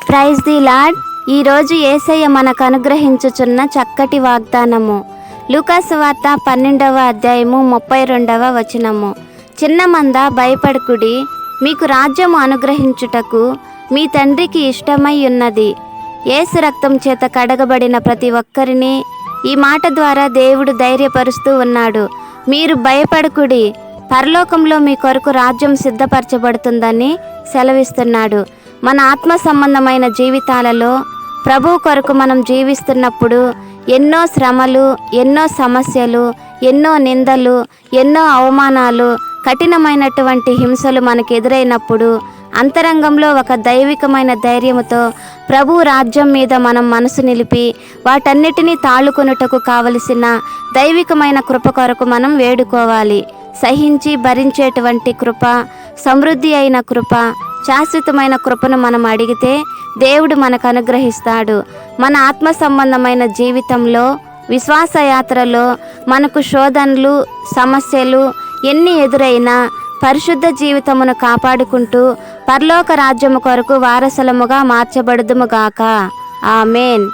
Praise the lord. ఈరోజు యేసయ్య మనకు అనుగ్రహించుచున్న చక్కటి వాగ్దానము లూకాసు వార్త 12వ అధ్యాయము 32వ వచనము. చిన్న మంద భయపడకుడి, మీకు రాజ్యము అనుగ్రహించుటకు మీ తండ్రికి ఇష్టమై ఉన్నది. యేసు రక్తం చేత కడగబడిన ప్రతి ఒక్కరిని ఈ మాట ద్వారా దేవుడు ధైర్యపరుస్తూ ఉన్నాడు. మీరు భయపడకుడి, పరలోకంలో మీ కొరకు రాజ్యం సిద్ధపరచబడుతుందని సెలవిస్తున్నాడు. మన ఆత్మ సంబంధమైన జీవితాలలో ప్రభు కొరకు మనం జీవిస్తున్నప్పుడు ఎన్నో శ్రమలు, ఎన్నో సమస్యలు, ఎన్నో నిందలు, ఎన్నో అవమానాలు, కఠినమైనటువంటి హింసలు మనకు ఎదురైనప్పుడు అంతరంగంలో ఒక దైవికమైన ధైర్యముతో ప్రభు రాజ్యం మీద మనం మనసు నిలిపి వాటన్నిటినీ తాళుకొనుటకు కావలసిన దైవికమైన కృప కొరకు మనం వేడుకోవాలి. సహించి భరించేటువంటి కృప, సమృద్ధి అయిన కృప, శాశ్వతమైన కృపను మనం అడిగితే దేవుడు మనకు అనుగ్రహిస్తాడు. మన ఆత్మ సంబంధమైన జీవితంలో, విశ్వాసయాత్రలో మనకు శోధనలు, సమస్యలు ఎన్ని ఎదురైనా పరిశుద్ధ జీవితమును కాపాడుకుంటూ పరలోక రాజ్యము కొరకు వారసులముగా మార్చబడుదుముగాక. ఆమేన్.